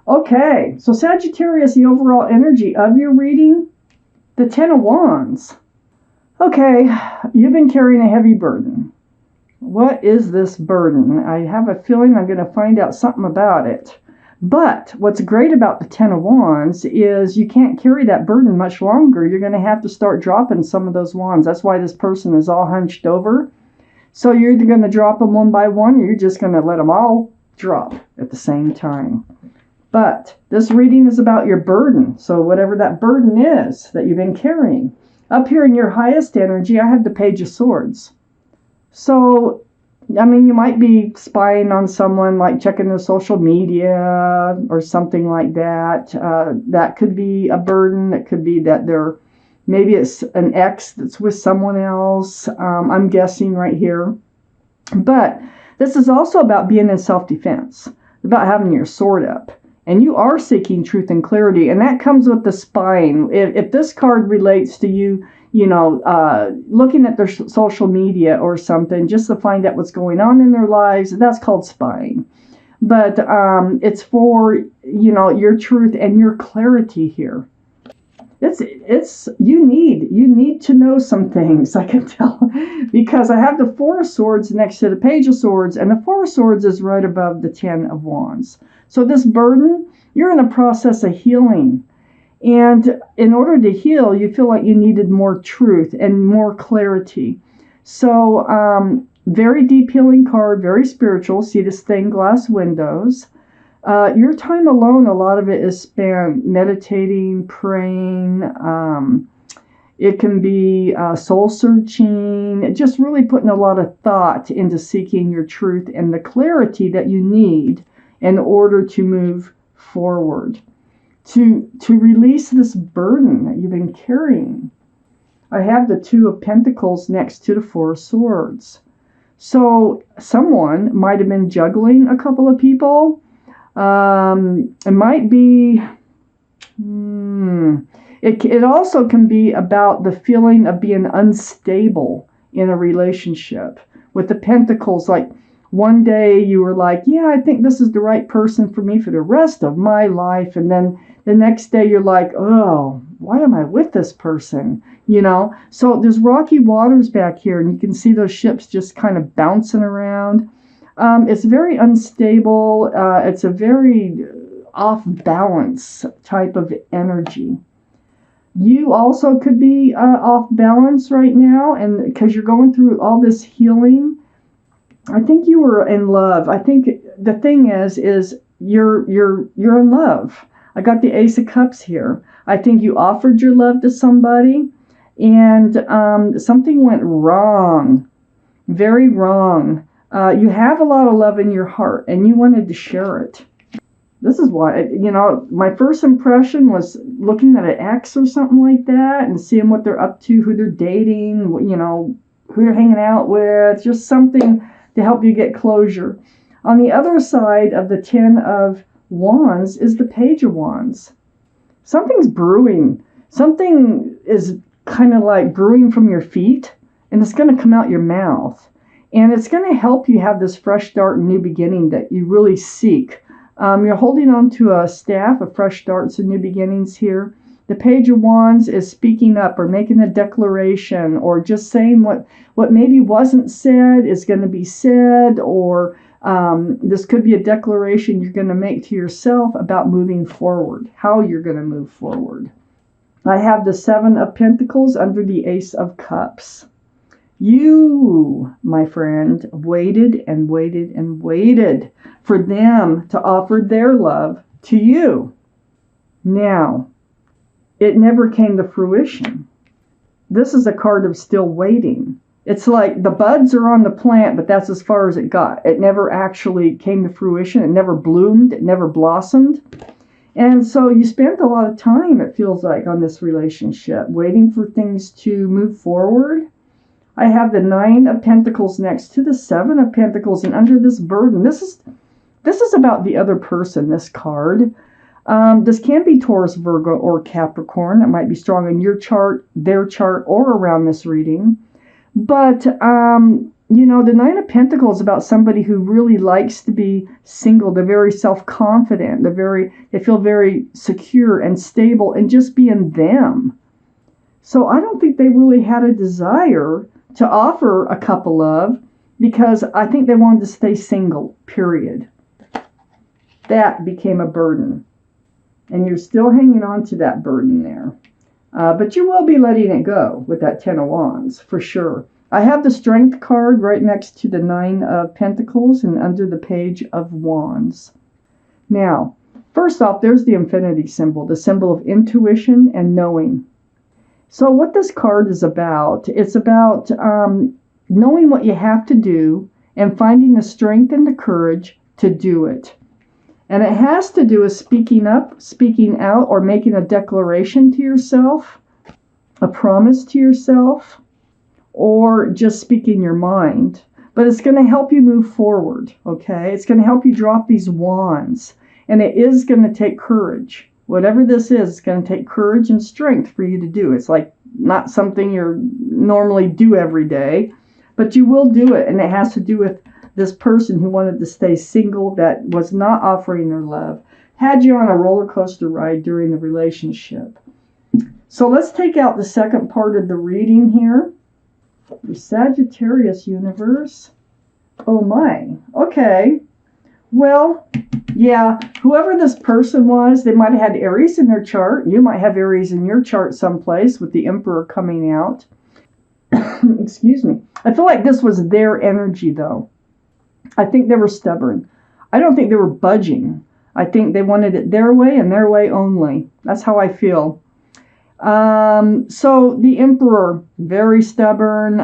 Okay, so Sagittarius, the overall energy of your reading, the Ten of Wands. Okay, you've been carrying a heavy burden. What is this burden? I have a feeling I'm going to find out something about it. But what's great about the Ten of Wands is you can't carry that burden much longer. You're going to have to start dropping some of those wands. That's why this person is all hunched over. So you're either going to drop them one by one, or you're just going to let them all drop at the same time. But this reading is about your burden. So whatever that burden is that you've been carrying. Up here in your highest energy, I have the Page of Swords. So, I mean, you might be spying on someone, like checking their social media or something like that. That could be a burden. It could be that maybe it's an ex that's with someone else. I'm guessing right here. But this is also about being in self-defense, about having your sword up. And you are seeking truth and clarity, and that comes with the spying. If this card relates to you, looking at their social media or something just to find out what's going on in their lives, that's called spying. But it's for, your truth and your clarity here. You need to know some things, I can tell, because I have the Four of Swords next to the Page of Swords, and the Four of Swords is right above the Ten of Wands. So this burden, you're in a process of healing. And in order to heal, you feel like you needed more truth and more clarity. So very deep healing card, very spiritual. See the stained glass windows. Your time alone, a lot of it is spent meditating, praying. It can be soul searching, just really putting a lot of thought into seeking your truth and the clarity that you need in order to move forward, to release this burden that you've been carrying. I have the Two of Pentacles next to the Four of Swords. So someone might have been juggling a couple of people. It might be, it also can be about the feeling of being unstable in a relationship. With the Pentacles, like one day you were like, yeah, I think this is the right person for me for the rest of my life. And then the next day you're like, oh, why am I with this person? So there's rocky waters back here, and you can see those ships just kind of bouncing around. It's very unstable. It's a very off balance type of energy. You also could be off balance right now, and because you're going through all this healing. I think you were in love. I think the thing is you're in love. I got the Ace of Cups here. I think you offered your love to somebody, and something went wrong, very wrong. You have a lot of love in your heart, and you wanted to share it. This is why, my first impression was looking at an ex or something like that and seeing what they're up to, who they're dating, who they're hanging out with, just something to help you get closure. On the other side of the Ten of Wands is the Page of Wands. Something's brewing. Something is kind of like brewing from your feet, and it's going to come out your mouth. And it's going to help you have this fresh start and new beginning that you really seek. You're holding on to a staff of fresh starts and new beginnings here. The Page of Wands is speaking up or making a declaration or just saying what maybe wasn't said is going to be said, or this could be a declaration you're going to make to yourself about moving forward, how you're going to move forward. I have the Seven of Pentacles under the Ace of Cups. You, my friend, waited and waited and waited for them to offer their love to you. Now, it never came to fruition. This is a card of still waiting. It's like the buds are on the plant, but that's as far as it got. It never actually came to fruition. It never bloomed. It never blossomed. And so you spent a lot of time, it feels like, on this relationship, waiting for things to move forward. I have the Nine of Pentacles next to the Seven of Pentacles, and under this burden, this is about the other person, this card. This can be Taurus, Virgo, or Capricorn. It might be strong in your chart, their chart, or around this reading. But the Nine of Pentacles is about somebody who really likes to be single. They're very self-confident. They feel very secure and stable and just being them. So I don't think they really had a desire to offer a couple love, because I think they wanted to stay single, period. That became a burden. And you're still hanging on to that burden there. But you will be letting it go with that Ten of Wands, for sure. I have the Strength card right next to the Nine of Pentacles and under the Page of Wands. Now, first off, there's the infinity symbol, the symbol of intuition and knowing. So what this card is about, it's about knowing what you have to do and finding the strength and the courage to do it. And it has to do with speaking up, speaking out, or making a declaration to yourself, a promise to yourself, or just speaking your mind. But it's going to help you move forward, okay? It's going to help you drop these wands. And it is going to take courage. Whatever this is, it's going to take courage and strength for you to do. It's like not something you normally do every day, but you will do it. And it has to do with this person who wanted to stay single, that was not offering their love, had you on a roller coaster ride during the relationship. So let's take out the second part of the reading here. The Sagittarius universe. Oh my. Okay. Well, yeah, whoever this person was, they might have had Aries in their chart. You might have Aries in your chart someplace with the Emperor coming out. Excuse me. I feel like this was their energy, though. I think they were stubborn. I don't think they were budging. I think they wanted it their way and their way only. That's how I feel. So the Emperor, very stubborn,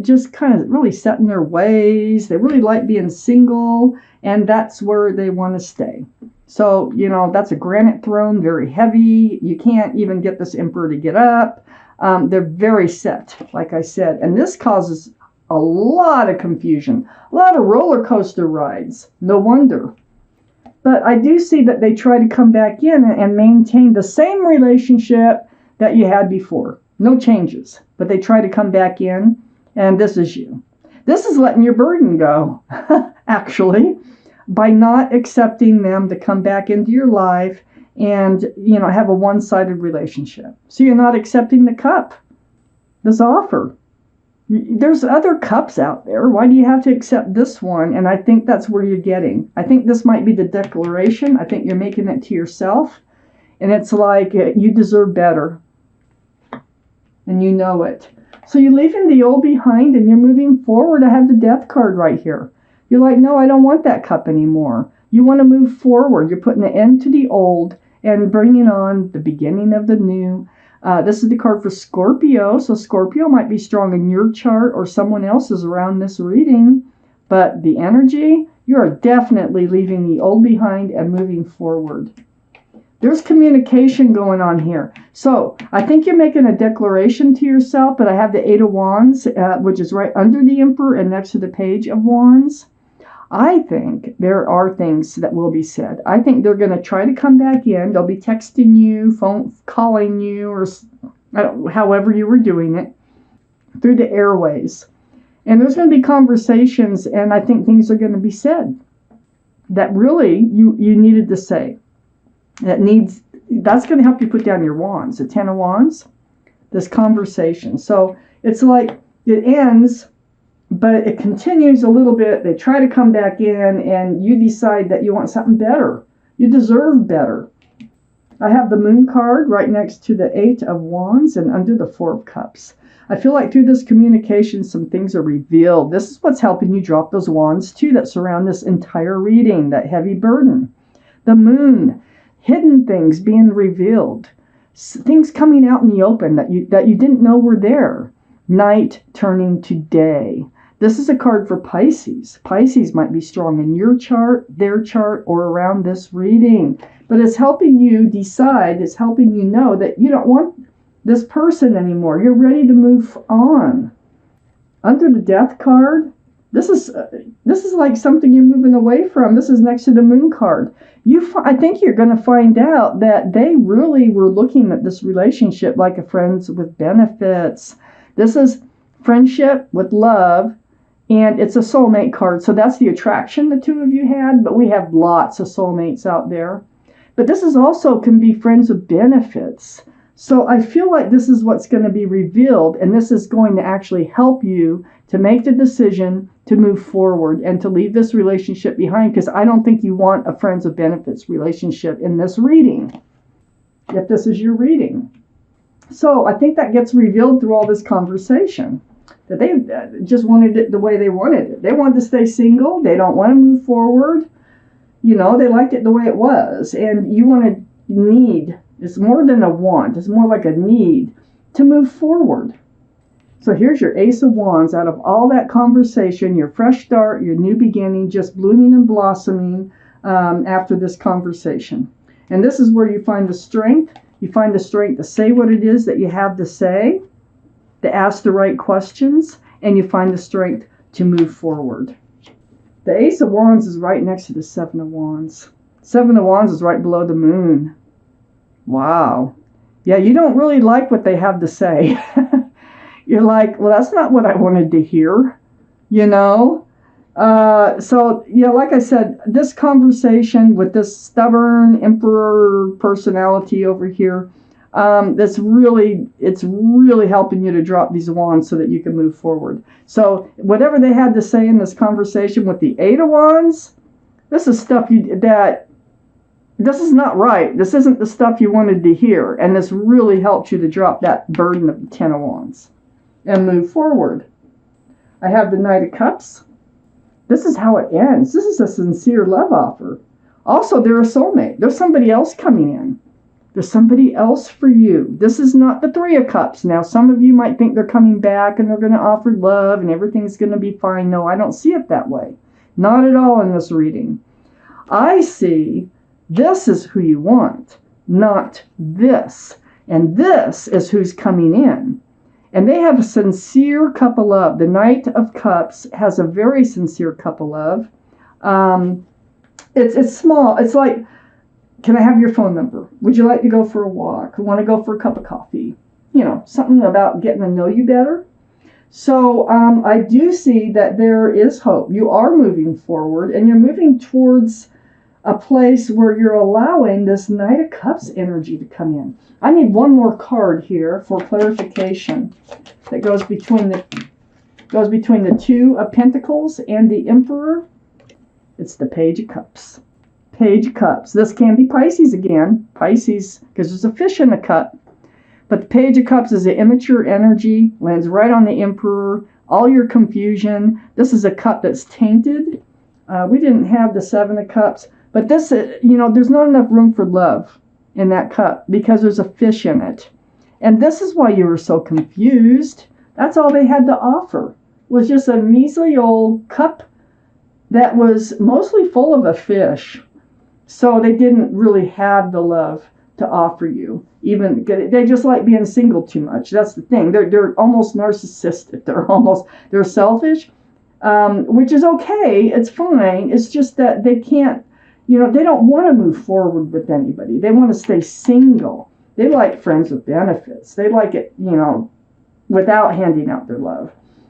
just kind of really set in their ways. They really like being single, and that's where they want to stay. So, that's a granite throne, very heavy. You can't even get this Emperor to get up. They're very set, like I said, and this causes a lot of confusion, a lot of roller coaster rides. No wonder. But I do see that they try to come back in and maintain the same relationship that you had before. No changes. But they try to come back in, and this is you. This is letting your burden go, actually, by not accepting them to come back into your life and, have a one-sided relationship. So you're not accepting the cup, this offer. There's other cups out there. Why do you have to accept this one? And I think that's where you're getting. I think this might be the declaration. I think you're making it to yourself. And it's like you deserve better. And you know it. So you're leaving the old behind and you're moving forward. I have the Death card right here. You're like, no, I don't want that cup anymore. You want to move forward. You're putting an end to the old and bringing on the beginning of the new. This is the card for Scorpio. So Scorpio might be strong in your chart or someone else's around this reading. But the energy, you are definitely leaving the old behind and moving forward. There's communication going on here. So I think you're making a declaration to yourself, but I have the Eight of Wands, which is right under the Emperor and next to the Page of Wands. I think there are things that will be said. I think they're going to try to come back in. They'll be texting you, phone calling you, or however you were doing it, through the airways. And there's going to be conversations, and I think things are going to be said that really you needed to say. That's going to help you put down your wands, the Ten of Wands, this conversation. So it's like it ends, but it continues a little bit. They try to come back in, and you decide that you want something better. You deserve better. I have the Moon card right next to the Eight of Wands and under the Four of Cups. I feel like through this communication, some things are revealed. This is what's helping you drop those wands, too, that surround this entire reading, that heavy burden. The Moon, hidden things being revealed, things coming out in the open that you didn't know were there. Night turning to day. This is a card for Pisces. Pisces might be strong in your chart, their chart, or around this reading. But it's helping you decide, it's helping you know that you don't want this person anymore. You're ready to move on. Under the Death card, this is like something you're moving away from. This is next to the Moon card. I think you're going to find out that they really were looking at this relationship like a friends with benefits. This is friendship with love And it's a soulmate card. So that's the attraction the two of you had, but we have lots of soulmates out there. But this is also can be friends with benefits. So I feel like this is what's going to be revealed, and this is going to actually help you to make the decision to move forward and to leave this relationship behind, because I don't think you want a friends with benefits relationship in this reading, if this is your reading. So I think that gets revealed through all this conversation, that they just wanted it the way they wanted it. They wanted to stay single. They don't want to move forward. You know, they liked it the way it was. And you want to need, it's more than a want, it's more like a need to move forward. So here's your Ace of Wands. Out of all that conversation, your fresh start, your new beginning, just blooming and blossoming after this conversation. And this is where you find the strength. You find the strength to say what it is that you have to say, to ask the right questions, and you find the strength to move forward. The Ace of Wands is right next to the Seven of Wands. Seven of Wands is right below the Moon. Wow. Yeah, you don't really like what they have to say. You're like, well, that's not what I wanted to hear, you know? So, yeah, like I said, this conversation with this stubborn emperor personality over here, it's really helping you to drop these wands so that you can move forward. So whatever they had to say in this conversation with the Eight of Wands, this is stuff this is not right. This isn't the stuff you wanted to hear. And this really helps you to drop that burden of the Ten of Wands and move forward. I have the Knight of Cups. This is how it ends. This is a sincere love offer. Also, they're a soulmate. There's somebody else coming in. There's somebody else for you. This is not the Three of Cups. Now, some of you might think they're coming back and they're going to offer love and everything's going to be fine. No, I don't see it that way. Not at all in this reading. I see this is who you want, not this. And this is who's coming in. And they have a sincere cup of love. The Knight of Cups has a very sincere cup of love. It's small. It's like, can I have your phone number? Would you like to go for a walk? Want to go for a cup of coffee? You know, something about getting to know you better. So I do see that there is hope. You are moving forward, and you're moving towards a place where you're allowing this Knight of Cups energy to come in. I need one more card here for clarification that goes between the Two of Pentacles and the Emperor. It's the Page of Cups. Page of Cups. This can be Pisces again. Pisces, because there's a fish in the cup. But the Page of Cups is an immature energy, lands right on the Emperor. All your confusion. This is a cup that's tainted. We didn't have the Seven of Cups. But this, there's not enough room for love in that cup because there's a fish in it. And this is why you were so confused. That's all they had to offer, was just a measly old cup that was mostly full of a fish. So they didn't really have the love to offer you. Even they just like being single too much. That's the thing. They're almost narcissistic. They're selfish, which is okay. It's fine. It's just that they can't. They don't want to move forward with anybody. They want to stay single. They like friends with benefits. They like it, without handing out their love.